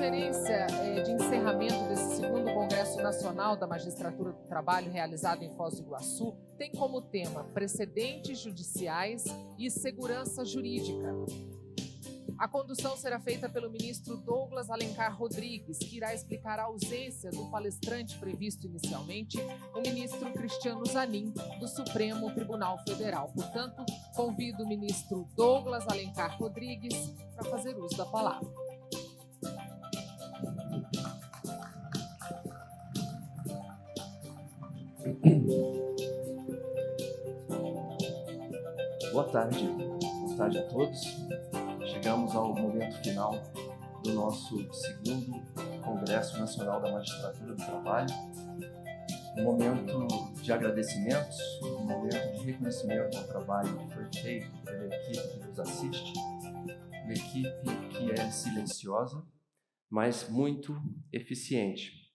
conferência de encerramento desse segundo Congresso Nacional da Magistratura do Trabalho, realizado em Foz do Iguaçu, tem como tema precedentes judiciais e segurança jurídica. A condução será feita pelo ministro Douglas Alencar Rodrigues, que irá explicar a ausência do palestrante previsto inicialmente, o ministro Cristiano Zanin, do Supremo Tribunal Federal. Portanto, convido o ministro Douglas Alencar Rodrigues para fazer uso da palavra. Boa tarde a todos. Chegamos ao momento final do nosso segundo Congresso Nacional da Magistratura do Trabalho. Um momento de agradecimentos, um momento de reconhecimento ao trabalho que foi feito pela equipe que nos assiste, uma equipe que é silenciosa, mas muito eficiente.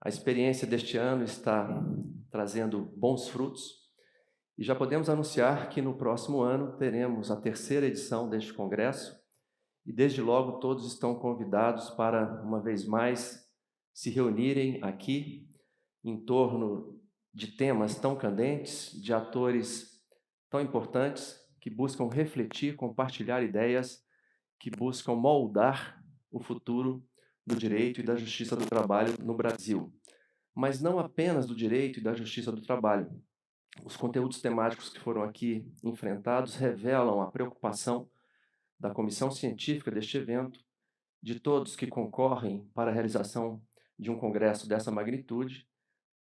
A experiência deste ano está trazendo bons frutos. E já podemos anunciar que no próximo ano teremos a terceira edição deste congresso e desde logo todos estão convidados para, uma vez mais, se reunirem aqui em torno de temas tão candentes, de atores tão importantes que buscam refletir, compartilhar ideias, que buscam moldar o futuro do direito e da justiça do trabalho no Brasil. Mas não apenas do direito e da justiça do trabalho. Os conteúdos temáticos que foram aqui enfrentados revelam a preocupação da comissão científica deste evento, de todos que concorrem para a realização de um congresso dessa magnitude,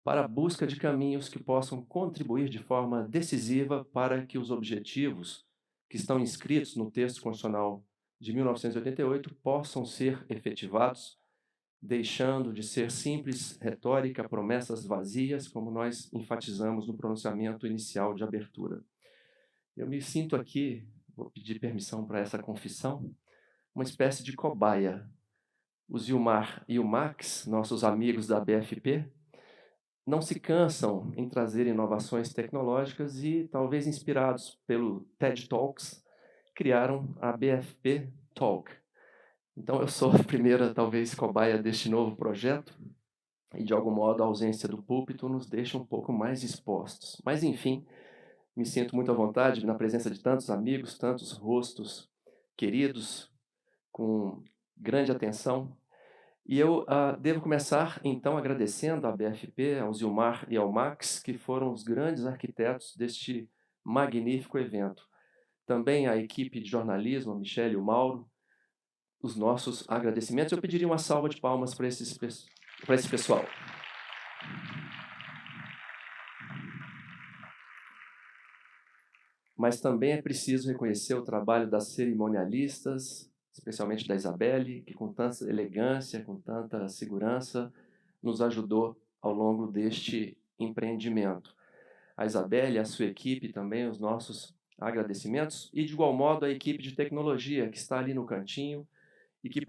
para a busca de caminhos que possam contribuir de forma decisiva para que os objetivos que estão inscritos no texto constitucional de 1988 possam ser efetivados, deixando de ser simples retórica, promessas vazias, como nós enfatizamos no pronunciamento inicial de abertura. Eu me sinto aqui, vou pedir permissão para essa confissão, uma espécie de cobaia. O Zilmar e o Max, nossos amigos da BFP, não se cansam em trazer inovações tecnológicas e, talvez inspirados pelo TED Talks, criaram a BFP Talk. Então, eu sou a primeira, talvez, cobaia deste novo projeto e, de algum modo, a ausência do púlpito nos deixa um pouco mais expostos. Mas, enfim, me sinto muito à vontade na presença de tantos amigos, tantos rostos queridos, com grande atenção. E eu devo começar, então, agradecendo à BFP, ao Zilmar e ao Max, que foram os grandes arquitetos deste magnífico evento. Também à equipe de jornalismo, a Michele e o Mauro, os nossos agradecimentos. Eu pediria uma salva de palmas para esse pessoal. Mas também é preciso reconhecer o trabalho das cerimonialistas, especialmente da Isabelle, que com tanta elegância, com tanta segurança, nos ajudou ao longo deste empreendimento. A Isabelle e a sua equipe também, os nossos agradecimentos, e de igual modo a equipe de tecnologia, que está ali no cantinho, e que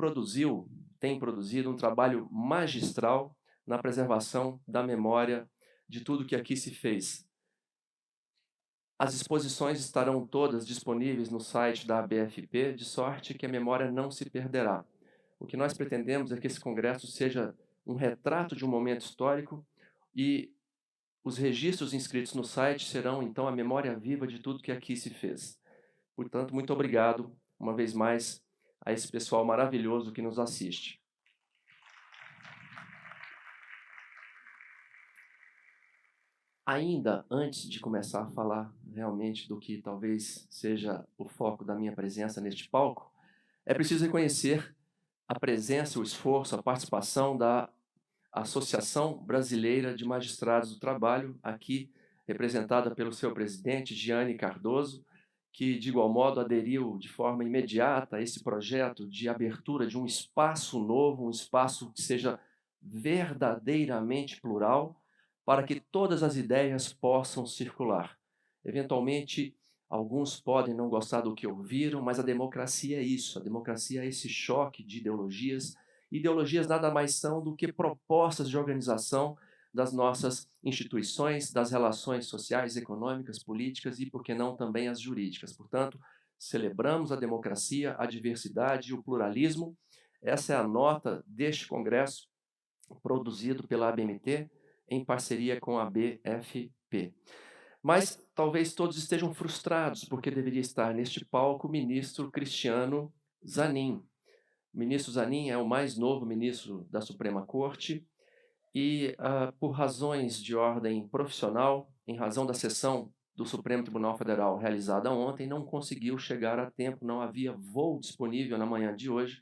tem produzido um trabalho magistral na preservação da memória de tudo que aqui se fez. As exposições estarão todas disponíveis no site da ABFP, de sorte que a memória não se perderá. O que nós pretendemos é que esse congresso seja um retrato de um momento histórico e os registros inscritos no site serão, então, a memória viva de tudo que aqui se fez. Portanto, muito obrigado, uma vez mais, a esse pessoal maravilhoso que nos assiste. Ainda antes de começar a falar realmente do que talvez seja o foco da minha presença neste palco, é preciso reconhecer a presença, o esforço, a participação da Associação Brasileira de Magistrados do Trabalho, aqui representada pelo seu presidente, Gianni Cardoso, que, de igual modo, aderiu de forma imediata a esse projeto de abertura de um espaço novo, um espaço que seja verdadeiramente plural, para que todas as ideias possam circular. Eventualmente, alguns podem não gostar do que ouviram, mas a democracia é isso. A democracia é esse choque de ideologias. Ideologias nada mais são do que propostas de organização das nossas instituições, das relações sociais, econômicas, políticas e, por que não, também as jurídicas. Portanto, celebramos a democracia, a diversidade e o pluralismo. Essa é a nota deste congresso, produzido pela ABMT, em parceria com a BFP. Mas talvez todos estejam frustrados, porque deveria estar neste palco o ministro Cristiano Zanin. O ministro Zanin é o mais novo ministro da Suprema Corte e, por razões de ordem profissional, em razão da sessão do Supremo Tribunal Federal realizada ontem, não conseguiu chegar a tempo, não havia voo disponível na manhã de hoje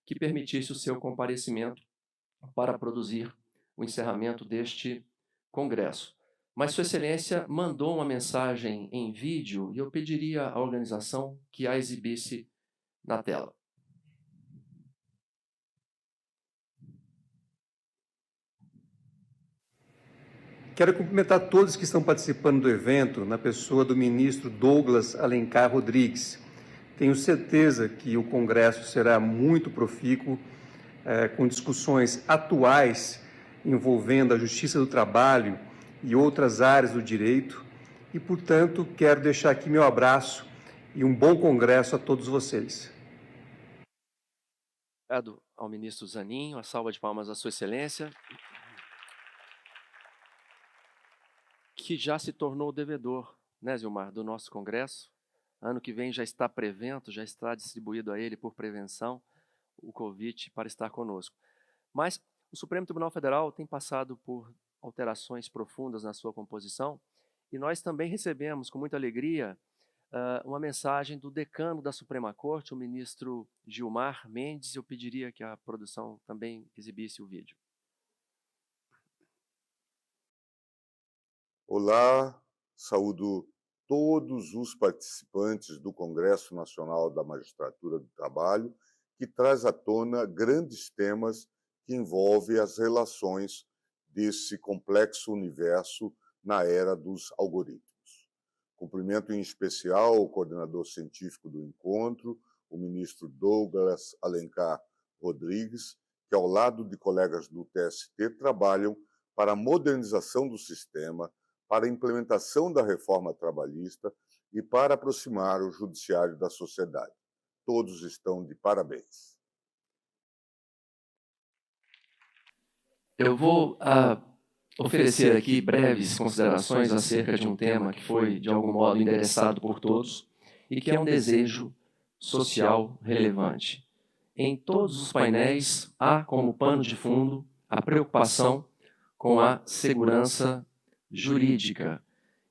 que permitisse o seu comparecimento para produzir o encerramento deste congresso. Mas Sua Excelência mandou uma mensagem em vídeo e eu pediria à organização que a exibisse na tela. Quero cumprimentar todos que estão participando do evento, na pessoa do ministro Douglas Alencar Rodrigues. Tenho certeza que o Congresso será muito profícuo, com discussões atuais envolvendo a Justiça do Trabalho e outras áreas do direito, e, portanto, quero deixar aqui meu abraço e um bom Congresso a todos vocês. Obrigado ao ministro Zanin, uma salva de palmas à Sua Excelência, que já se tornou devedor, né, Zilmar, do nosso Congresso. Ano que vem já está prevento, já está distribuído a ele por prevenção o convite para estar conosco. Mas o Supremo Tribunal Federal tem passado por alterações profundas na sua composição e nós também recebemos com muita alegria uma mensagem do decano da Suprema Corte, o ministro Gilmar Mendes. Eu pediria que a produção também exibisse o vídeo. Olá, saúdo todos os participantes do Congresso Nacional da Magistratura do Trabalho, que traz à tona grandes temas que envolvem as relações desse complexo universo na era dos algoritmos. Cumprimento em especial o coordenador científico do encontro, o ministro Douglas Alencar Rodrigues, que, ao lado de colegas do TST, trabalham para a modernização do sistema, para a implementação da reforma trabalhista e para aproximar o judiciário da sociedade. Todos estão de parabéns. Eu vou oferecer aqui breves considerações acerca de um tema que foi, de algum modo, endereçado por todos e que é um desejo social relevante. Em todos os painéis, há como pano de fundo a preocupação com a segurança jurídica.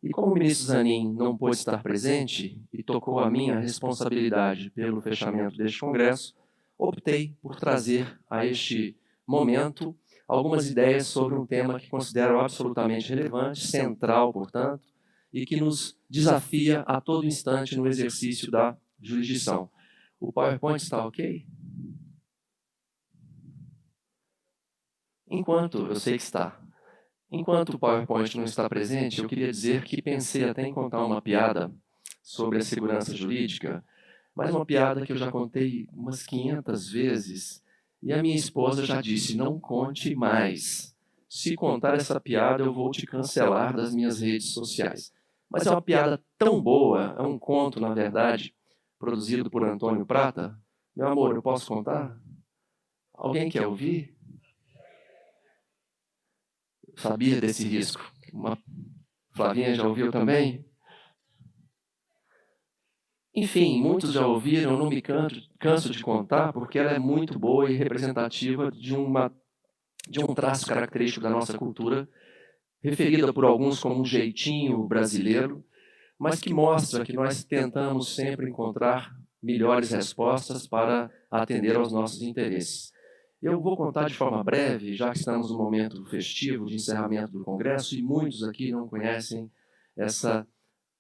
E como o ministro Zanin não pôde estar presente e tocou a minha responsabilidade pelo fechamento deste congresso, optei por trazer a este momento algumas ideias sobre um tema que considero absolutamente relevante, central, portanto, e que nos desafia a todo instante no exercício da jurisdição. O PowerPoint está ok? Eu sei que está. Enquanto o PowerPoint não está presente, eu queria dizer que pensei até em contar uma piada sobre a segurança jurídica, mas uma piada que eu já contei umas 500 vezes, e a minha esposa já disse, não conte mais. Se contar essa piada, eu vou te cancelar das minhas redes sociais. Mas é uma piada tão boa, é um conto, na verdade, produzido por Antônio Prata. Meu amor, eu posso contar? Alguém quer ouvir? Sabia desse risco. Flavinha já ouviu também? Enfim, muitos já ouviram, não me canso de contar, porque ela é muito boa e representativa de um traço característico da nossa cultura, referida por alguns como um jeitinho brasileiro, mas que mostra que nós tentamos sempre encontrar melhores respostas para atender aos nossos interesses. Eu vou contar de forma breve, já que estamos no momento festivo de encerramento do Congresso e muitos aqui não conhecem essa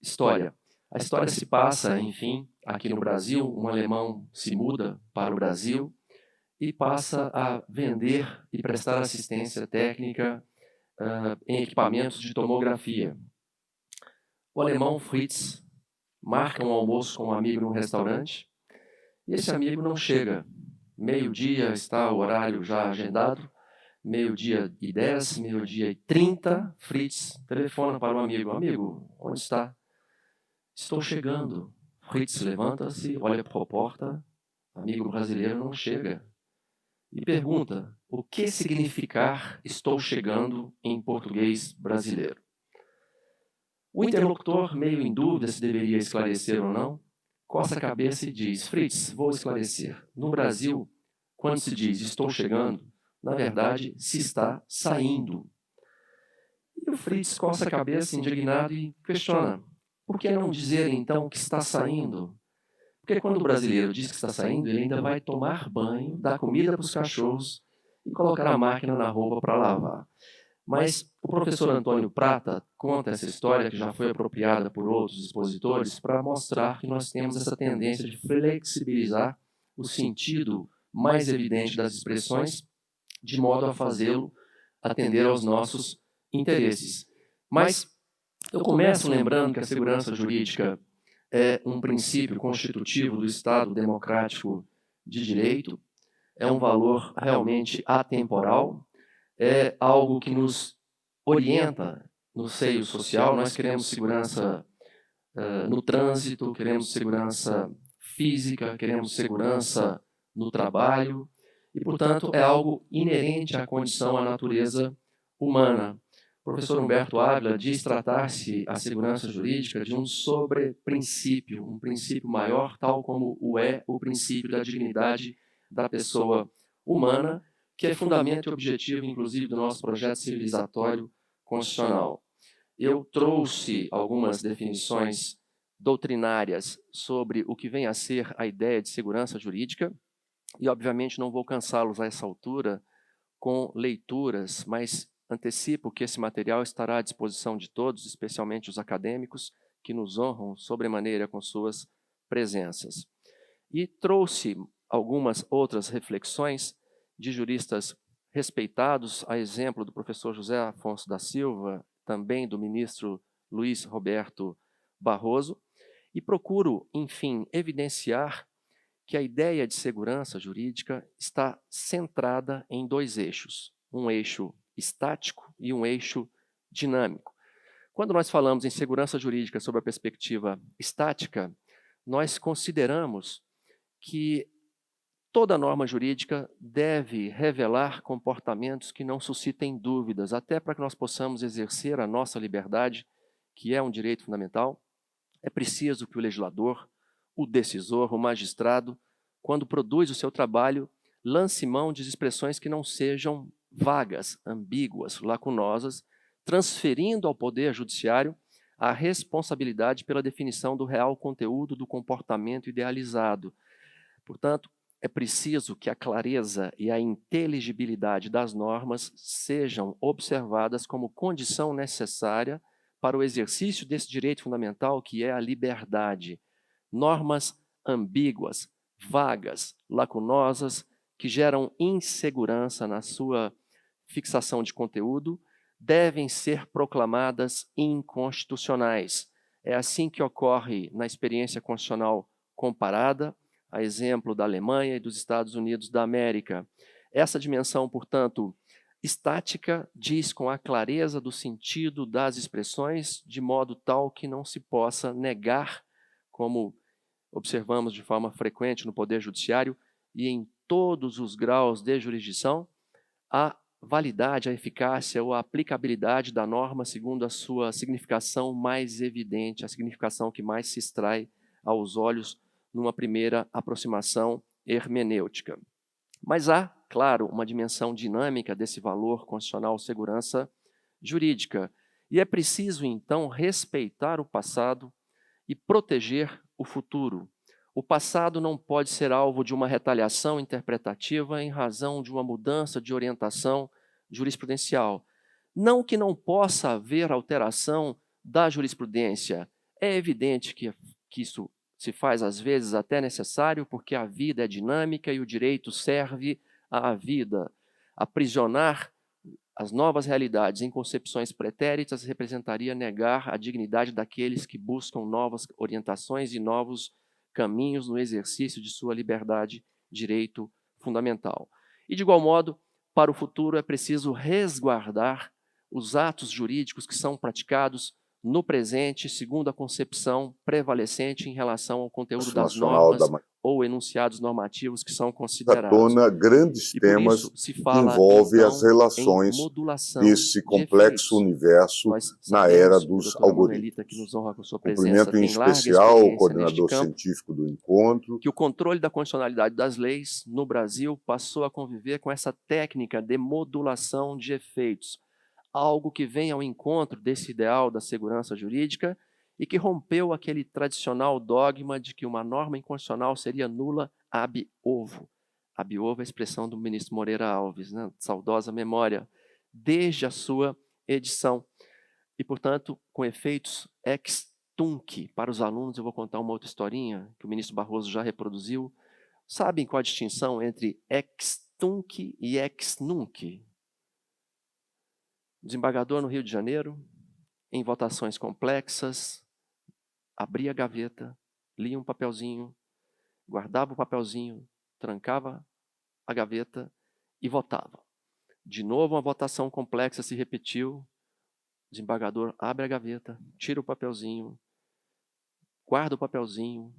história. A história se passa, enfim, aqui no Brasil. Um alemão se muda para o Brasil e passa a vender e prestar assistência técnica em equipamentos de tomografia. O alemão Fritz marca um almoço com um amigo num restaurante e esse amigo não chega. Meio-dia está o horário já agendado, 12h10, 12h30, Fritz telefona para o amigo. Amigo, onde está? Estou chegando. Fritz levanta-se, olha para a porta, amigo brasileiro não chega. e pergunta o que significar estou chegando em português brasileiro. O interlocutor, meio em dúvida se deveria esclarecer ou não, coça a cabeça e diz: Fritz, vou esclarecer. No Brasil, quando se diz estou chegando, na verdade se está saindo. E o Fritz coça a cabeça indignado e questiona: por que não dizer então que está saindo? Porque quando o brasileiro diz que está saindo, ele ainda vai tomar banho, dar comida para os cachorros e colocar a máquina na roupa para lavar. Mas o professor Antônio Prata conta essa história, que já foi apropriada por outros expositores, para mostrar que nós temos essa tendência de flexibilizar o sentido mais evidente das expressões, de modo a fazê-lo atender aos nossos interesses. Mas eu começo lembrando que a segurança jurídica é um princípio constitutivo do Estado democrático de direito, é um valor realmente atemporal, é algo que nos orienta no seio social. Nós queremos segurança no trânsito, queremos segurança física, queremos segurança no trabalho, e, portanto, é algo inerente à condição, à natureza humana. O professor Humberto Ávila diz tratar-se a segurança jurídica de um sobreprincípio, um princípio maior, tal como o é o princípio da dignidade da pessoa humana, que é fundamento e objetivo, inclusive, do nosso projeto civilizatório constitucional. Eu trouxe algumas definições doutrinárias sobre o que vem a ser a ideia de segurança jurídica, e, obviamente, não vou cansá-los a essa altura com leituras, mas antecipo que esse material estará à disposição de todos, especialmente os acadêmicos, que nos honram sobremaneira com suas presenças. E trouxe algumas outras reflexões de juristas respeitados, a exemplo do professor José Afonso da Silva, também do ministro Luiz Roberto Barroso, e procuro, enfim, evidenciar que a ideia de segurança jurídica está centrada em dois eixos, um eixo estático e um eixo dinâmico. Quando nós falamos em segurança jurídica sob a perspectiva estática, nós consideramos que toda norma jurídica deve revelar comportamentos que não suscitem dúvidas, até para que nós possamos exercer a nossa liberdade, que é um direito fundamental. É preciso que o legislador, o decisor, o magistrado, quando produz o seu trabalho, lance mão de expressões que não sejam vagas, ambíguas, lacunosas, transferindo ao Poder Judiciário a responsabilidade pela definição do real conteúdo do comportamento idealizado. Portanto, é preciso que a clareza e a inteligibilidade das normas sejam observadas como condição necessária para o exercício desse direito fundamental, que é a liberdade. Normas ambíguas, vagas, lacunosas, que geram insegurança na sua fixação de conteúdo, devem ser proclamadas inconstitucionais. É assim que ocorre na experiência constitucional comparada, a exemplo da Alemanha e dos Estados Unidos da América. Essa dimensão, portanto, estática diz com a clareza do sentido das expressões, de modo tal que não se possa negar, como observamos de forma frequente no Poder Judiciário e em todos os graus de jurisdição, a validade, a eficácia ou a aplicabilidade da norma segundo a sua significação mais evidente, a significação que mais se extrai aos olhos numa primeira aproximação hermenêutica. Mas há, claro, uma dimensão dinâmica desse valor constitucional segurança jurídica, e é preciso, então, respeitar o passado e proteger o futuro. O passado não pode ser alvo de uma retaliação interpretativa em razão de uma mudança de orientação jurisprudencial. Não que não possa haver alteração da jurisprudência. É evidente que isso se faz, às vezes, até necessário, porque a vida é dinâmica e o direito serve à vida. Aprisionar as novas realidades em concepções pretéritas representaria negar a dignidade daqueles que buscam novas orientações e novos caminhos no exercício de sua liberdade, direito fundamental. E, de igual modo, para o futuro é preciso resguardar os atos jurídicos que são praticados no presente, segundo a concepção prevalecente em relação ao conteúdo das Nacional normas ou enunciados normativos que são à considerados. tona grandes E por temas isso se que fala, envolvem então, as relações em modulação desse de complexo efeitos. universo Nós na era sabemos, dos a doutora Manuelita, algoritmos. que nos honra com sua presença, Cumprimento em tem larga especial o experiência neste coordenador campo, científico do encontro, que o controle da constitucionalidade das leis no Brasil passou a conviver com essa técnica de modulação de efeitos, algo que vem ao encontro desse ideal da segurança jurídica e que rompeu aquele tradicional dogma de que uma norma inconstitucional seria nula ab ovo. Ab ovo é a expressão do ministro Moreira Alves, né? Saudosa memória, desde a sua edição. E, portanto, com efeitos ex tunc. Para os alunos, eu vou contar uma outra historinha que o ministro Barroso já reproduziu. Sabem qual a distinção entre ex tunc e ex nunc? Desembargador no Rio de Janeiro, em votações complexas, abria a gaveta, lia um papelzinho, guardava o papelzinho, trancava a gaveta e votava. De novo, uma votação complexa se repetiu. O desembargador abre a gaveta, tira o papelzinho, guarda o papelzinho,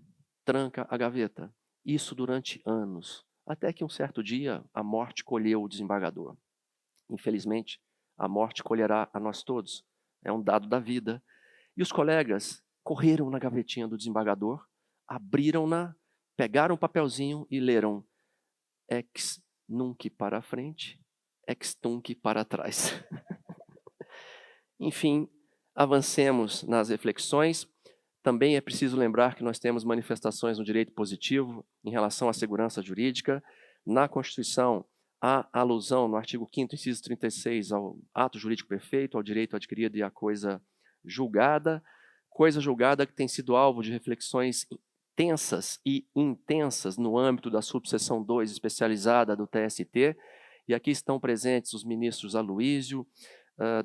tranca a gaveta. Isso durante anos, até que um certo dia a morte colheu o desembargador. Infelizmente, a morte colherá a nós todos. É um dado da vida. E os colegas correram na gavetinha do desembargador, abriram-na, pegaram o papelzinho e leram ex nunc para frente, ex tunc para trás. Enfim, avancemos nas reflexões. Também é preciso lembrar que nós temos manifestações no direito positivo em relação à segurança jurídica. Na Constituição, há alusão no artigo 5º, inciso 36, ao ato jurídico perfeito, ao direito adquirido e à coisa julgada que tem sido alvo de reflexões tensas e intensas no âmbito da subseção 2 especializada do TST, e aqui estão presentes os ministros Aloísio,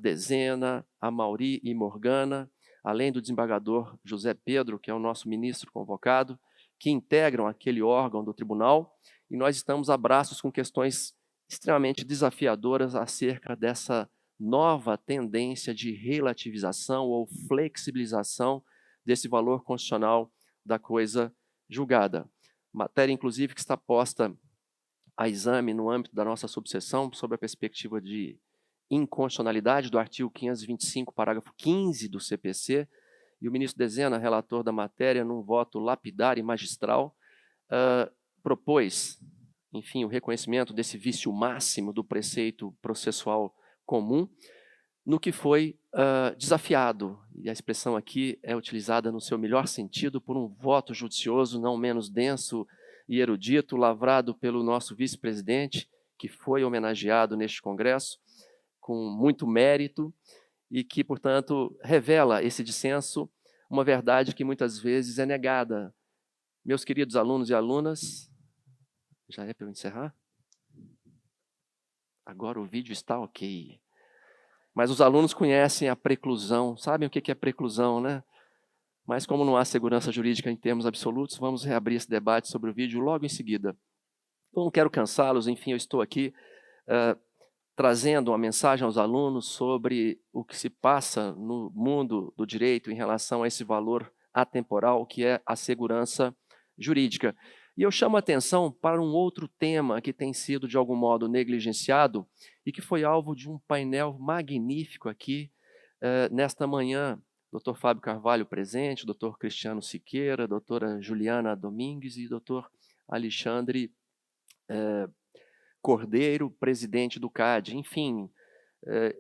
Dezena, Amauri e Morgana, além do desembargador José Pedro, que é o nosso ministro convocado, que integram aquele órgão do tribunal, e nós estamos a braços com questões extremamente desafiadoras acerca dessa nova tendência de relativização ou flexibilização desse valor constitucional da coisa julgada. Matéria, inclusive, que está posta a exame no âmbito da nossa subseção, sob a perspectiva de inconstitucionalidade do artigo 525, parágrafo 15 do CPC, e o ministro Dezena, relator da matéria, num voto lapidar e magistral, propôs, enfim, o reconhecimento desse vício máximo do preceito processual comum, no que foi desafiado, e a expressão aqui é utilizada no seu melhor sentido, por um voto judicioso não menos denso e erudito, lavrado pelo nosso vice-presidente, que foi homenageado neste congresso, com muito mérito, e que, portanto, revela esse dissenso, uma verdade que muitas vezes é negada. Meus queridos alunos e alunas, já é para eu encerrar? Agora o vídeo está ok. Mas os alunos conhecem a preclusão, sabem o que é preclusão, né? Mas como não há segurança jurídica em termos absolutos, vamos reabrir esse debate sobre o vídeo logo em seguida. Eu não quero cansá-los, enfim, eu estou aqui trazendo uma mensagem aos alunos sobre o que se passa no mundo do direito em relação a esse valor atemporal que é a segurança jurídica. E eu chamo a atenção para um outro tema que tem sido, de algum modo, negligenciado e que foi alvo de um painel magnífico aqui nesta manhã. Dr. Fábio Carvalho presente, Dr. Cristiano Siqueira, doutora Juliana Domingues e Dr. Alexandre Cordeiro, presidente do CAD. Enfim,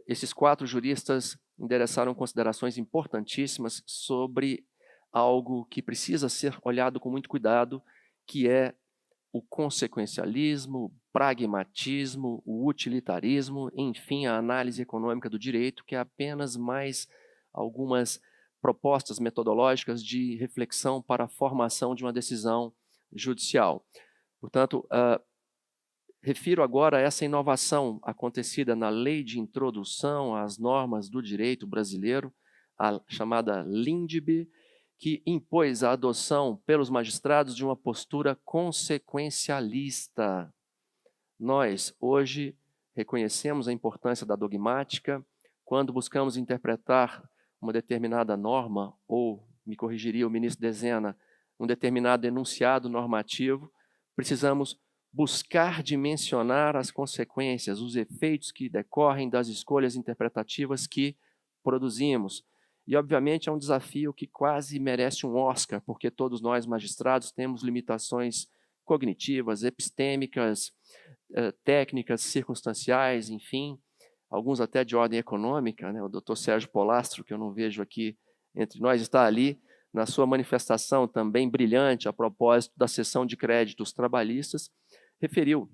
esses 4 juristas endereçaram considerações importantíssimas sobre algo que precisa ser olhado com muito cuidado, que é o consequencialismo, o pragmatismo, o utilitarismo, enfim, a análise econômica do direito, que é apenas mais algumas propostas metodológicas de reflexão para a formação de uma decisão judicial. Portanto, refiro agora a essa inovação acontecida na Lei de Introdução às Normas do Direito Brasileiro, a chamada LINDB, que impôs a adoção pelos magistrados de uma postura consequencialista. Nós, hoje, reconhecemos a importância da dogmática quando buscamos interpretar uma determinada norma, ou, me corrigiria o ministro Dezena, um determinado enunciado normativo, precisamos buscar dimensionar as consequências, os efeitos que decorrem das escolhas interpretativas que produzimos. E, obviamente, é um desafio que quase merece um Oscar, porque todos nós, magistrados, temos limitações cognitivas, epistêmicas, técnicas, circunstanciais, enfim, alguns até de ordem econômica, né? O doutor Sérgio Polastro, que eu não vejo aqui entre nós, está ali na sua manifestação também brilhante a propósito da cessão de créditos trabalhistas, referiu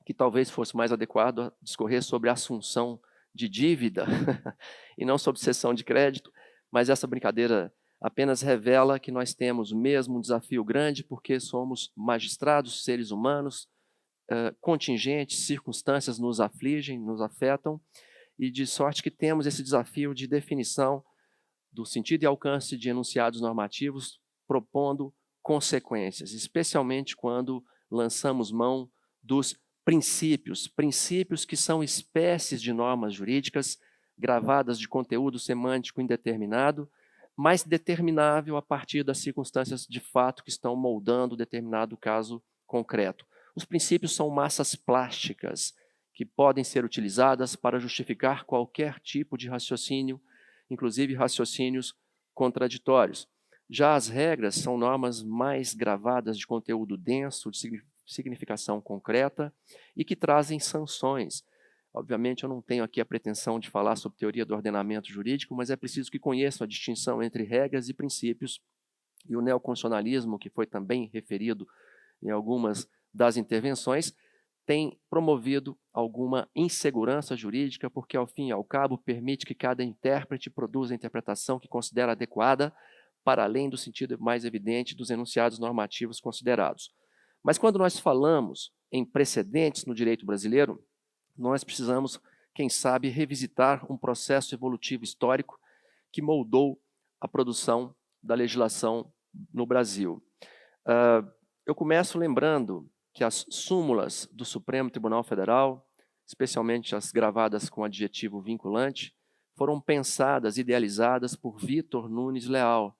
que talvez fosse mais adequado discorrer sobre a assunção de dívida e não sobre cessão de crédito, mas essa brincadeira apenas revela que nós temos mesmo um desafio grande, porque somos magistrados, seres humanos, contingentes, circunstâncias nos afligem, nos afetam, e de sorte que temos esse desafio de definição do sentido e alcance de enunciados normativos, propondo consequências, especialmente quando lançamos mão dos princípios, princípios que são espécies de normas jurídicas gravadas de conteúdo semântico indeterminado, mas determinável a partir das circunstâncias de fato que estão moldando determinado caso concreto. Os princípios são massas plásticas que podem ser utilizadas para justificar qualquer tipo de raciocínio, inclusive raciocínios contraditórios. Já as regras são normas mais gravadas de conteúdo denso, de significação concreta e que trazem sanções. Obviamente, eu não tenho aqui a pretensão de falar sobre teoria do ordenamento jurídico, mas é preciso que conheçam a distinção entre regras e princípios. E o neoconstitucionalismo, que foi também referido em algumas das intervenções, tem promovido alguma insegurança jurídica, porque, ao fim e ao cabo, permite que cada intérprete produza a interpretação que considera adequada, para além do sentido mais evidente dos enunciados normativos considerados. Mas quando nós falamos em precedentes no direito brasileiro, nós precisamos, quem sabe, revisitar um processo evolutivo histórico que moldou a produção da legislação no Brasil. Eu começo lembrando que as súmulas do Supremo Tribunal Federal, especialmente as gravadas com adjetivo vinculante, foram pensadas, idealizadas por Vitor Nunes Leal.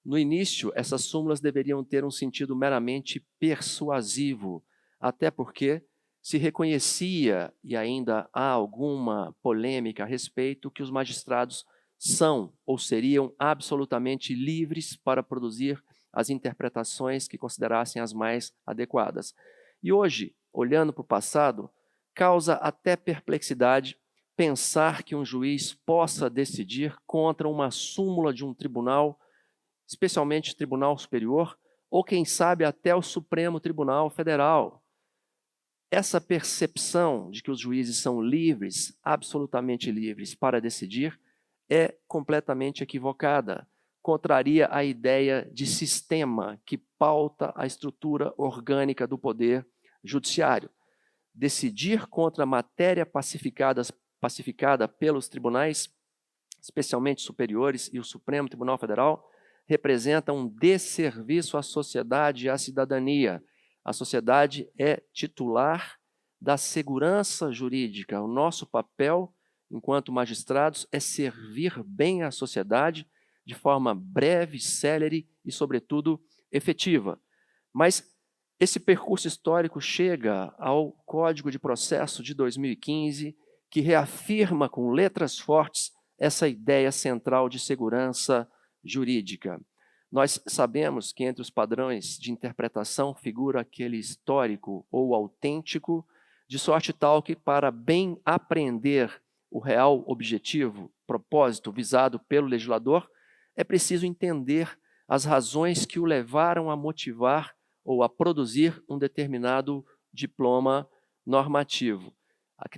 No início, essas súmulas deveriam ter um sentido meramente persuasivo, até porque se reconhecia, e ainda há alguma polêmica a respeito, que os magistrados são ou seriam absolutamente livres para produzir as interpretações que considerassem as mais adequadas. E hoje, olhando para o passado, causa até perplexidade pensar que um juiz possa decidir contra uma súmula de um tribunal, especialmente o Tribunal Superior, ou quem sabe até o Supremo Tribunal Federal. Essa percepção de que os juízes são livres, absolutamente livres, para decidir, é completamente equivocada. Contraria a ideia de sistema que pauta a estrutura orgânica do poder judiciário. Decidir contra a matéria pacificada pelos tribunais, especialmente superiores e o Supremo Tribunal Federal, representa um desserviço à sociedade e à cidadania. A sociedade é titular da segurança jurídica. O nosso papel, enquanto magistrados, é servir bem à sociedade de forma breve, célere e, sobretudo, efetiva. Mas esse percurso histórico chega ao Código de Processo de 2015, que reafirma com letras fortes essa ideia central de segurança jurídica. Nós sabemos que entre os padrões de interpretação figura aquele histórico ou autêntico, de sorte tal que, para bem apreender o real objetivo, propósito visado pelo legislador, é preciso entender as razões que o levaram a motivar ou a produzir um determinado diploma normativo.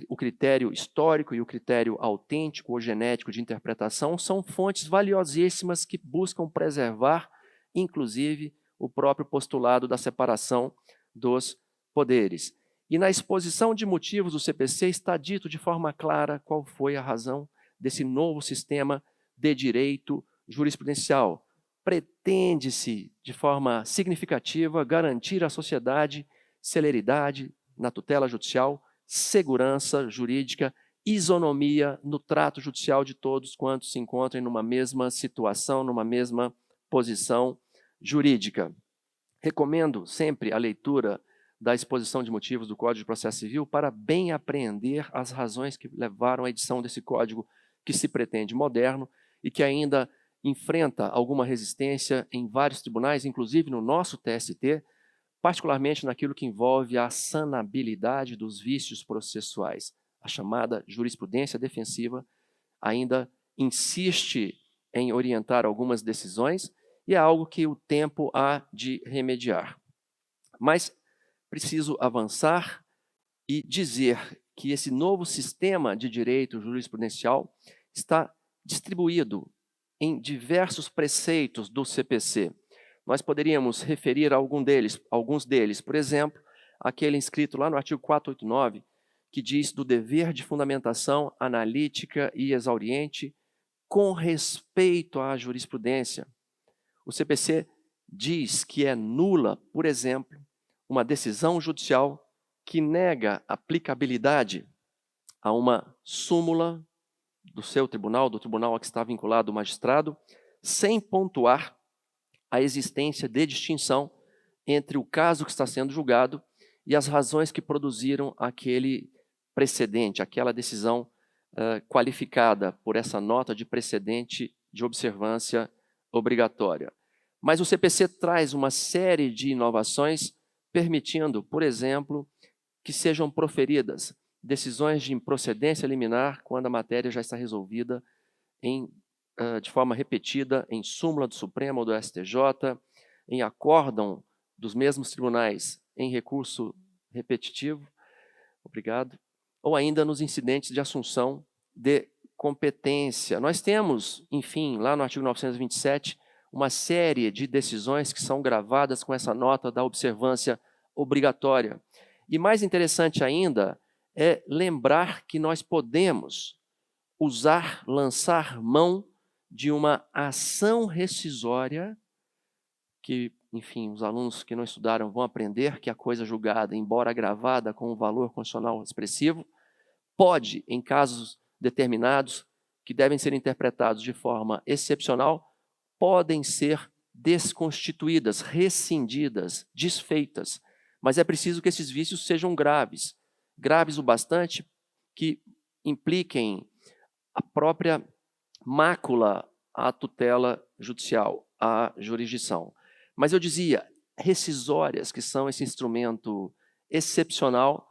O critério histórico e o critério autêntico ou genético de interpretação são fontes valiosíssimas que buscam preservar, inclusive, o próprio postulado da separação dos poderes. E na exposição de motivos do CPC está dito de forma clara qual foi a razão desse novo sistema de direito jurisprudencial. Pretende-se, de forma significativa, garantir à sociedade celeridade na tutela judicial, segurança jurídica isonomia no trato judicial de todos quantos se encontrem numa mesma situação, numa mesma posição jurídica. Recomendo sempre a leitura da exposição de motivos do Código de Processo Civil para bem apreender as razões que levaram à edição desse código que se pretende moderno e que ainda enfrenta alguma resistência em vários tribunais, inclusive no nosso TST, particularmente naquilo que envolve a sanabilidade dos vícios processuais. A chamada jurisprudência defensiva ainda insiste em orientar algumas decisões e é algo que o tempo há de remediar. Mas preciso avançar e dizer que esse novo sistema de direito jurisprudencial está distribuído em diversos preceitos do CPC. Nós poderíamos referir a alguns deles, por exemplo, aquele inscrito lá no artigo 489, que diz do dever de fundamentação analítica e exauriente com respeito à jurisprudência. O CPC diz que é nula, por exemplo, uma decisão judicial que nega aplicabilidade a uma súmula do seu tribunal, do tribunal a que está vinculado o magistrado, sem pontuar a existência de distinção entre o caso que está sendo julgado e as razões que produziram aquele precedente, aquela decisão qualificada por essa nota de precedente de observância obrigatória. Mas o CPC traz uma série de inovações permitindo, por exemplo, que sejam proferidas decisões de improcedência liminar quando a matéria já está resolvida de forma repetida em súmula do Supremo ou do STJ, em acórdão dos mesmos tribunais em recurso repetitivo, obrigado, ou ainda nos incidentes de assunção de competência. Nós temos, enfim, lá no artigo 927, uma série de decisões que são gravadas com essa nota da observância obrigatória. E mais interessante ainda é lembrar que nós podemos lançar mão de uma ação rescisória, que, enfim, os alunos que não estudaram vão aprender que a coisa julgada, embora agravada com um valor constitucional expressivo, pode, em casos determinados, que devem ser interpretados de forma excepcional, podem ser desconstituídas, rescindidas, desfeitas. Mas é preciso que esses vícios sejam graves, graves o bastante que impliquem a própria mácula à tutela judicial, à jurisdição. Mas eu dizia, rescisórias, que são esse instrumento excepcional,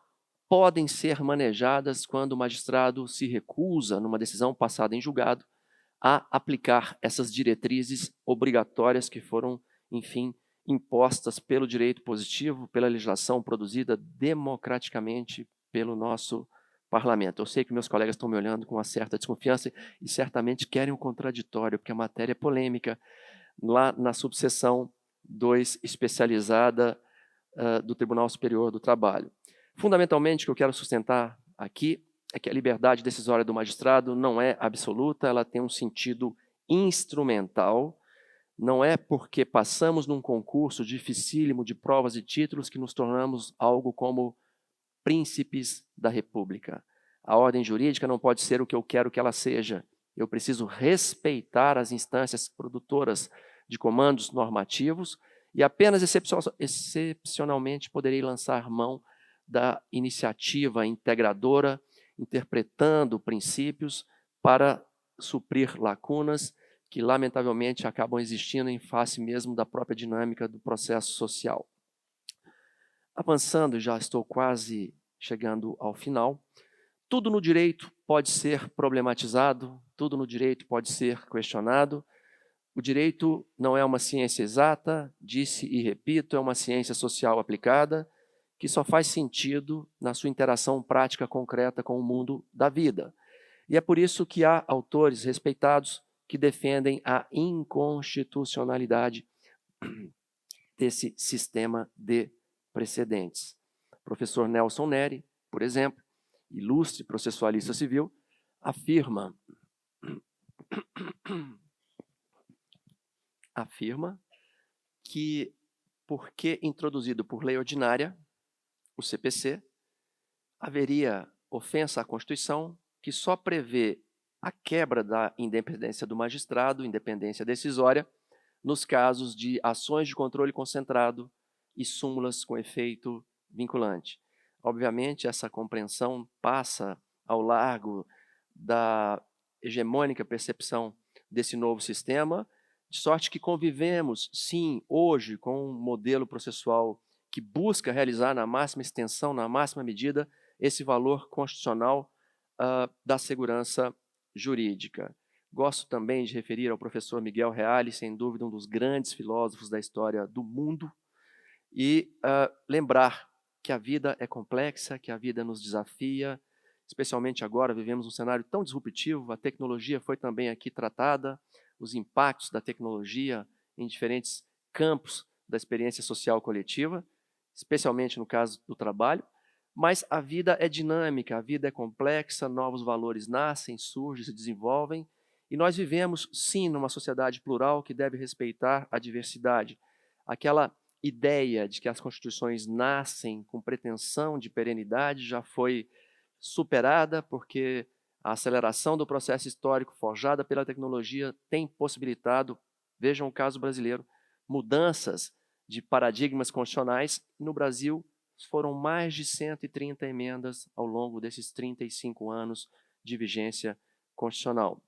podem ser manejadas quando o magistrado se recusa, numa decisão passada em julgado, a aplicar essas diretrizes obrigatórias que foram, enfim, impostas pelo direito positivo, pela legislação produzida democraticamente pelo nosso parlamento. Eu sei que meus colegas estão me olhando com uma certa desconfiança e certamente querem o contraditório, porque a matéria é polêmica, lá na subseção 2, especializada do Tribunal Superior do Trabalho. Fundamentalmente, o que eu quero sustentar aqui é que a liberdade decisória do magistrado não é absoluta, ela tem um sentido instrumental. Não é porque passamos num concurso dificílimo de provas e títulos que nos tornamos algo como príncipes da República. A ordem jurídica não pode ser o que eu quero que ela seja. Eu preciso respeitar as instâncias produtoras de comandos normativos e apenas excepcionalmente poderei lançar mão da iniciativa integradora, interpretando princípios para suprir lacunas que, lamentavelmente, acabam existindo em face mesmo da própria dinâmica do processo social. Avançando, já estou quase chegando ao final, tudo no direito pode ser problematizado, tudo no direito pode ser questionado. O direito não é uma ciência exata, disse e repito, é uma ciência social aplicada, que só faz sentido na sua interação prática concreta com o mundo da vida. E é por isso que há autores respeitados que defendem a inconstitucionalidade desse sistema de precedentes. O professor Nelson Neri, por exemplo, ilustre processualista civil, afirma que, porque introduzido por lei ordinária, o CPC, haveria ofensa à Constituição que só prevê a quebra da independência do magistrado, independência decisória, nos casos de ações de controle concentrado e súmulas com efeito vinculante. Obviamente, essa compreensão passa ao largo da hegemônica percepção desse novo sistema, de sorte que convivemos, sim, hoje, com um modelo processual que busca realizar na máxima extensão, na máxima medida, esse valor constitucional da segurança jurídica. Gosto também de referir ao professor Miguel Reale, sem dúvida um dos grandes filósofos da história do mundo, e lembrar que a vida é complexa, que a vida nos desafia, especialmente agora vivemos um cenário tão disruptivo, a tecnologia foi também aqui tratada, os impactos da tecnologia em diferentes campos da experiência social coletiva, especialmente no caso do trabalho, mas a vida é dinâmica, a vida é complexa, novos valores nascem, surgem, se desenvolvem, e nós vivemos, sim, numa sociedade plural que deve respeitar a diversidade. Aquela ideia de que as constituições nascem com pretensão de perenidade já foi superada, porque a aceleração do processo histórico forjada pela tecnologia tem possibilitado, vejam o caso brasileiro, mudanças de paradigmas constitucionais. No Brasil, foram mais de 130 emendas ao longo desses 35 anos de vigência constitucional.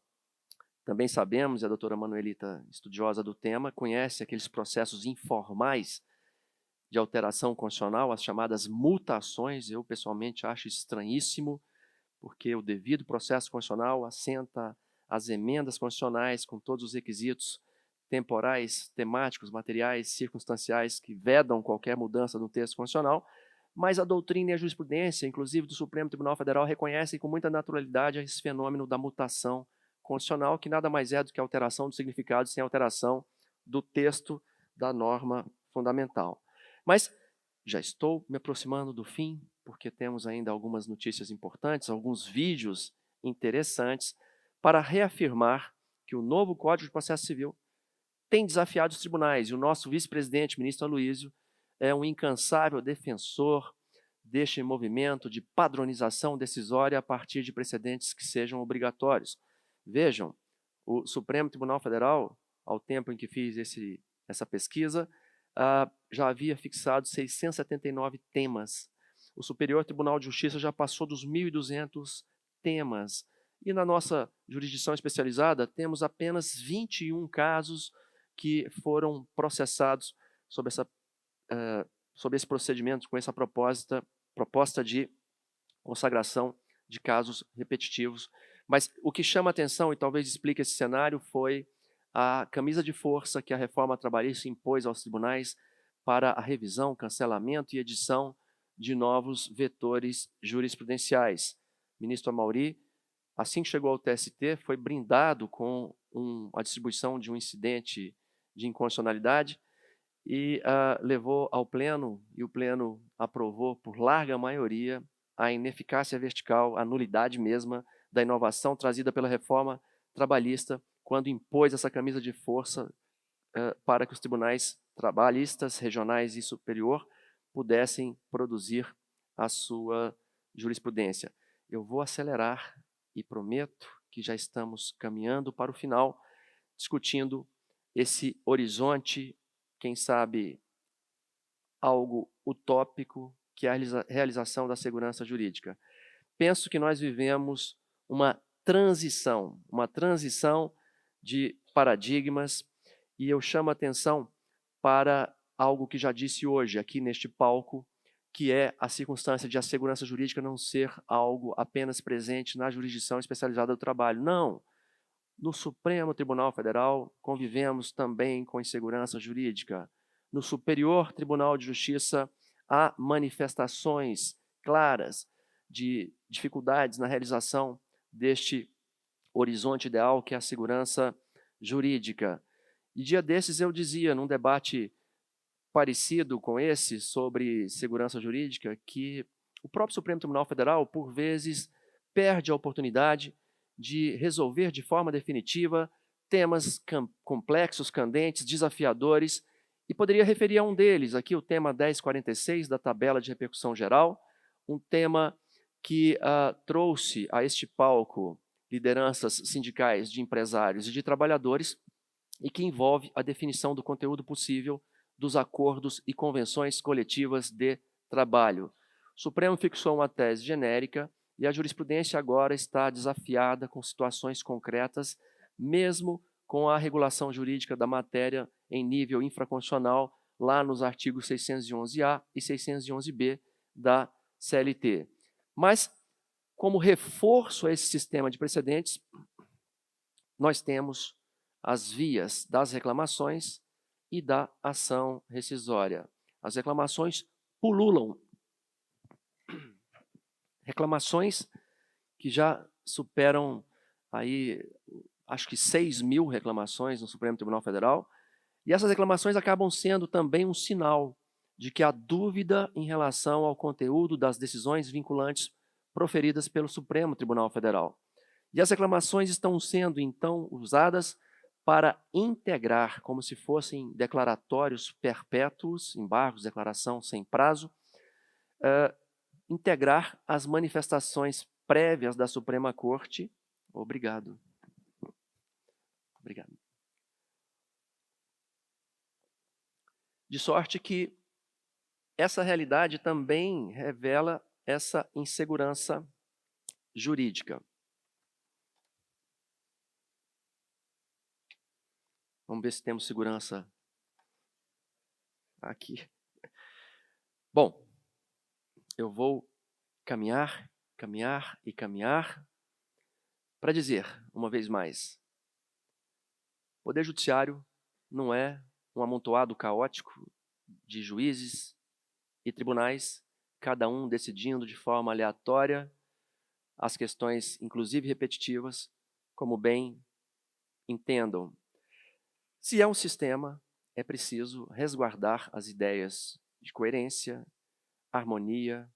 Também sabemos, e a doutora Manuelita, estudiosa do tema, conhece aqueles processos informais de alteração constitucional, as chamadas mutações. Eu, pessoalmente, acho estranhíssimo, porque o devido processo constitucional assenta as emendas constitucionais com todos os requisitos temporais, temáticos, materiais, circunstanciais que vedam qualquer mudança no texto constitucional, mas a doutrina e a jurisprudência, inclusive do Supremo Tribunal Federal, reconhecem com muita naturalidade esse fenômeno da mutação constitucional, que nada mais é do que a alteração do significado sem alteração do texto da norma fundamental. Mas já estou me aproximando do fim, porque temos ainda algumas notícias importantes, alguns vídeos interessantes, para reafirmar que o novo Código de Processo Civil tem desafiado os tribunais, e o nosso vice-presidente, ministro Aloysio, é um incansável defensor deste movimento de padronização decisória a partir de precedentes que sejam obrigatórios. Vejam, o Supremo Tribunal Federal, ao tempo em que fiz essa pesquisa, já havia fixado 679 temas. O Superior Tribunal de Justiça já passou dos 1.200 temas. E na nossa jurisdição especializada, temos apenas 21 casos que foram processados sob esse procedimento, com essa proposta de consagração de casos repetitivos. Mas o que chama atenção, e talvez explique esse cenário, foi a camisa de força que a reforma trabalhista impôs aos tribunais para a revisão, cancelamento e edição de novos vetores jurisprudenciais. O ministro Amaury, assim que chegou ao TST, foi brindado com a distribuição de um incidente de inconstitucionalidade e levou ao Pleno, e o Pleno aprovou por larga maioria a ineficácia vertical, a nulidade mesma da inovação trazida pela reforma trabalhista, quando impôs essa camisa de força para que os tribunais trabalhistas, regionais e superior pudessem produzir a sua jurisprudência. Eu vou acelerar e prometo que já estamos caminhando para o final, discutindo esse horizonte, quem sabe algo utópico, que é a realização da segurança jurídica. Penso que nós vivemos uma transição de paradigmas, e eu chamo a atenção para algo que já disse hoje aqui neste palco, que é a circunstância de a segurança jurídica não ser algo apenas presente na jurisdição especializada do trabalho. Não! No Supremo Tribunal Federal convivemos também com insegurança jurídica. No Superior Tribunal de Justiça há manifestações claras de dificuldades na realização deste horizonte ideal que é a segurança jurídica. E dia desses eu dizia, num debate parecido com esse, sobre segurança jurídica, que o próprio Supremo Tribunal Federal, por vezes, perde a oportunidade de resolver de forma definitiva temas complexos, candentes, desafiadores, e poderia referir a um deles, aqui o tema 1046 da tabela de repercussão geral, um tema que trouxe a este palco lideranças sindicais de empresários e de trabalhadores e que envolve a definição do conteúdo possível dos acordos e convenções coletivas de trabalho. O Supremo fixou uma tese genérica e a jurisprudência agora está desafiada com situações concretas, mesmo com a regulação jurídica da matéria em nível infraconstitucional, lá nos artigos 611-A e 611-B da CLT. Mas, como reforço a esse sistema de precedentes, nós temos as vias das reclamações e da ação rescisória. As reclamações pululam. Reclamações que já superam aí, acho que 6.000 reclamações no Supremo Tribunal Federal, e essas reclamações acabam sendo também um sinal de que há dúvida em relação ao conteúdo das decisões vinculantes proferidas pelo Supremo Tribunal Federal. E as reclamações estão sendo, então, usadas para integrar, como se fossem declaratórios perpétuos, embargos, declaração sem prazo, integrar as manifestações prévias da Suprema Corte. Obrigado. Obrigado. De sorte que essa realidade também revela essa insegurança jurídica. Vamos ver se temos segurança aqui. Bom, eu vou caminhar para dizer, uma vez mais, o Poder Judiciário não é um amontoado caótico de juízes e tribunais, cada um decidindo de forma aleatória as questões, inclusive repetitivas, como bem entendam. Se é um sistema, é preciso resguardar as ideias de coerência, harmonia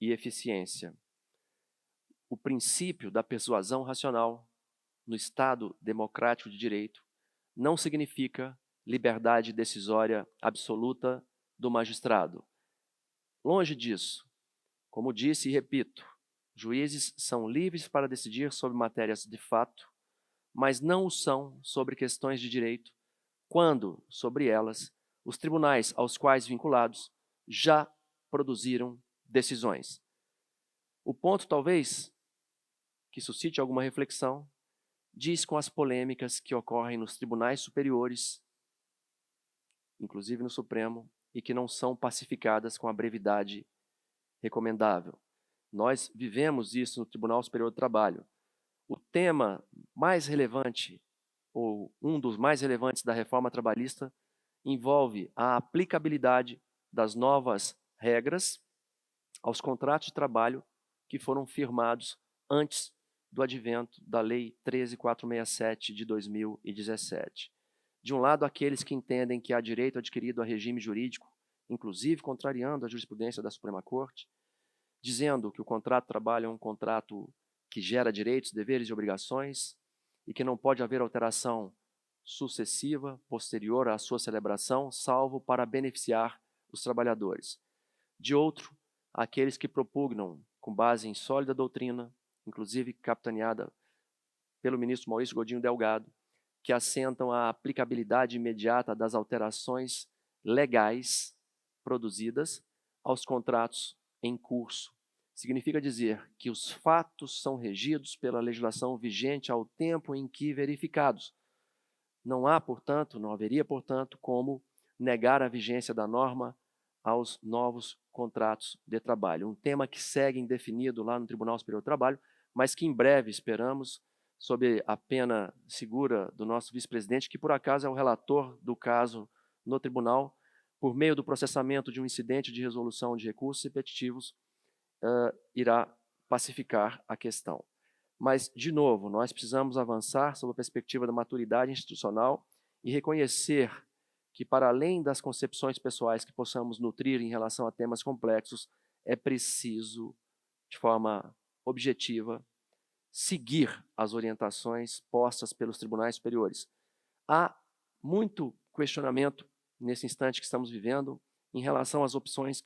e eficiência. O princípio da persuasão racional no Estado democrático de direito não significa liberdade decisória absoluta do magistrado. Longe disso. Como disse e repito, juízes são livres para decidir sobre matérias de fato, mas não o são sobre questões de direito, quando, sobre elas, os tribunais aos quais vinculados já produziram decisões. O ponto, talvez, que suscite alguma reflexão, diz com as polêmicas que ocorrem nos tribunais superiores, inclusive no Supremo, e que não são pacificadas com a brevidade recomendável. Nós vivemos isso no Tribunal Superior do Trabalho. O tema mais relevante, ou um dos mais relevantes da reforma trabalhista, envolve a aplicabilidade das novas regras aos contratos de trabalho que foram firmados antes do advento da Lei 13.467 de 2017. De um lado, aqueles que entendem que há direito adquirido a regime jurídico, inclusive contrariando a jurisprudência da Suprema Corte, dizendo que o contrato de trabalho é um contrato que gera direitos, deveres e obrigações e que não pode haver alteração sucessiva, posterior à sua celebração, salvo para beneficiar os trabalhadores. De outro, aqueles que propugnam, com base em sólida doutrina, inclusive capitaneada pelo ministro Maurício Godinho Delgado, que assentam a aplicabilidade imediata das alterações legais produzidas aos contratos em curso. Significa dizer que os fatos são regidos pela legislação vigente ao tempo em que verificados. Não haveria, portanto, como negar a vigência da norma aos novos contratos de trabalho. Um tema que segue indefinido lá no Tribunal Superior do Trabalho, mas que em breve esperamos, sob a pena segura do nosso vice-presidente, que por acaso é o relator do caso no tribunal, por meio do processamento de um incidente de resolução de recursos repetitivos, irá pacificar a questão. Mas, de novo, nós precisamos avançar sob a perspectiva da maturidade institucional e reconhecer que, para além das concepções pessoais que possamos nutrir em relação a temas complexos, é preciso, de forma objetiva, seguir as orientações postas pelos tribunais superiores. Há muito questionamento, nesse instante que estamos vivendo, em relação às opções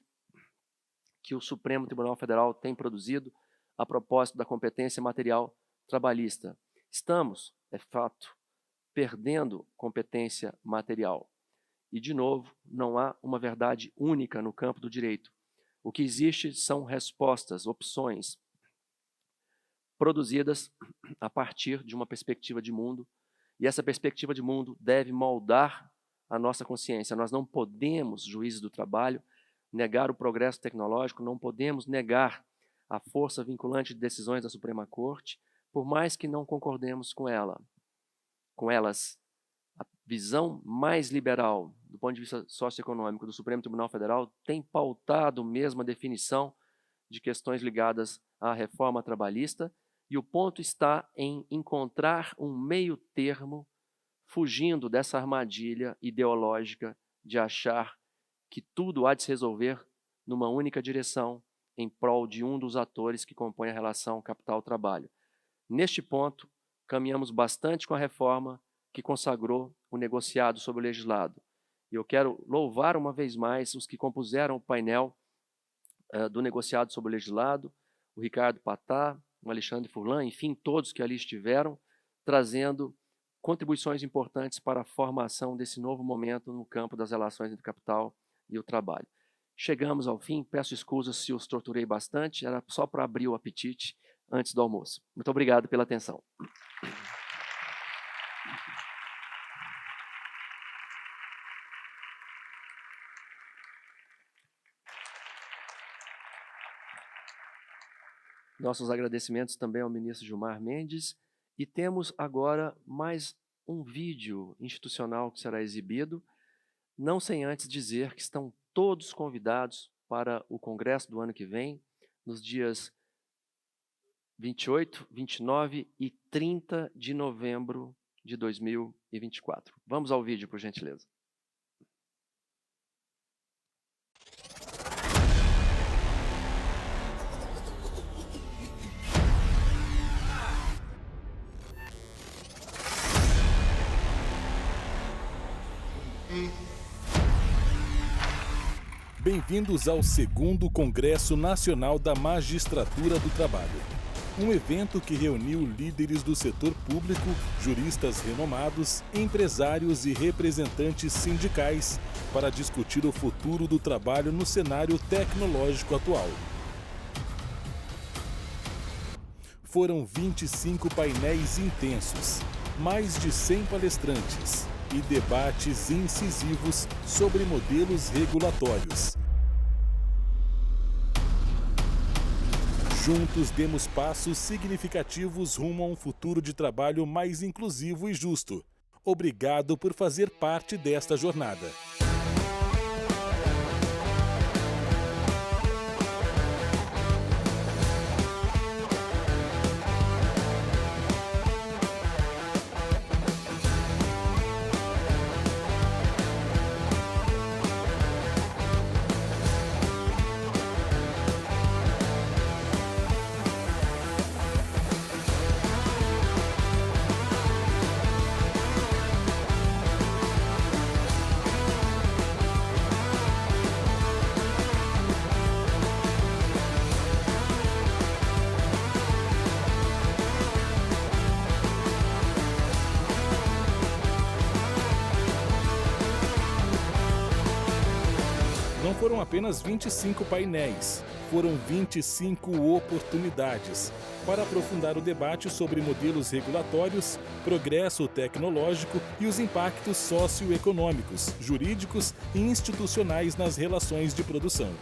que o Supremo Tribunal Federal tem produzido a propósito da competência material trabalhista. Estamos, é fato, perdendo competência material. E, de novo, não há uma verdade única no campo do direito. O que existe são respostas, opções, produzidas a partir de uma perspectiva de mundo, e essa perspectiva de mundo deve moldar a nossa consciência. Nós não podemos, juízes do trabalho, negar o progresso tecnológico, não podemos negar a força vinculante de decisões da Suprema Corte, por mais que não concordemos com elas. A visão mais liberal, do ponto de vista socioeconômico, do Supremo Tribunal Federal tem pautado mesmo a definição de questões ligadas à reforma trabalhista, e o ponto está em encontrar um meio termo, fugindo dessa armadilha ideológica de achar que tudo há de se resolver numa única direção, em prol de um dos atores que compõem a relação capital-trabalho. Neste ponto, caminhamos bastante com a reforma que consagrou o negociado sobre o legislado. E eu quero louvar uma vez mais os que compuseram o painel do negociado sobre o legislado, o Ricardo Patá, o Alexandre Furlan, enfim, todos que ali estiveram, trazendo contribuições importantes para a formação desse novo momento no campo das relações entre o capital e o trabalho. Chegamos ao fim, peço escusas se os torturei bastante, era só para abrir o apetite antes do almoço. Muito obrigado pela atenção. Nossos agradecimentos também ao ministro Gilmar Mendes, e temos agora mais um vídeo institucional que será exibido, não sem antes dizer que estão todos convidados para o congresso do ano que vem, nos dias 28, 29 e 30 de novembro de 2024. Vamos ao vídeo, por gentileza. Bem-vindos ao 2º Congresso Nacional da Magistratura do Trabalho, um evento que reuniu líderes do setor público, juristas renomados, empresários e representantes sindicais para discutir o futuro do trabalho no cenário tecnológico atual. Foram 25 painéis intensos, mais de 100 palestrantes e debates incisivos sobre modelos regulatórios. Juntos demos passos significativos rumo a um futuro de trabalho mais inclusivo e justo. Obrigado por fazer parte desta jornada. Não foram apenas 25 painéis, foram 25 oportunidades para aprofundar o debate sobre modelos regulatórios, progresso tecnológico e os impactos socioeconômicos, jurídicos e institucionais nas relações de produção.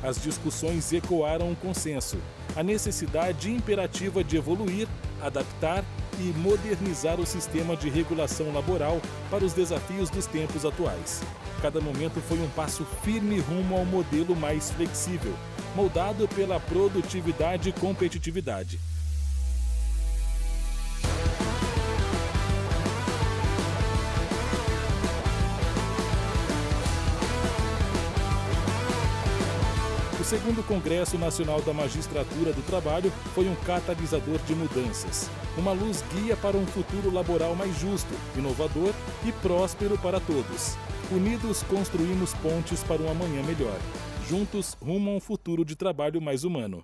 As discussões ecoaram um consenso, a necessidade imperativa de evoluir, adaptar e modernizar o sistema de regulação laboral para os desafios dos tempos atuais. Cada momento foi um passo firme rumo ao modelo mais flexível, moldado pela produtividade e competitividade. O 2º Congresso Nacional da Magistratura do Trabalho foi um catalisador de mudanças, uma luz guia para um futuro laboral mais justo, inovador e próspero para todos. Unidos construímos pontes para um amanhã melhor. Juntos, rumo a um futuro de trabalho mais humano.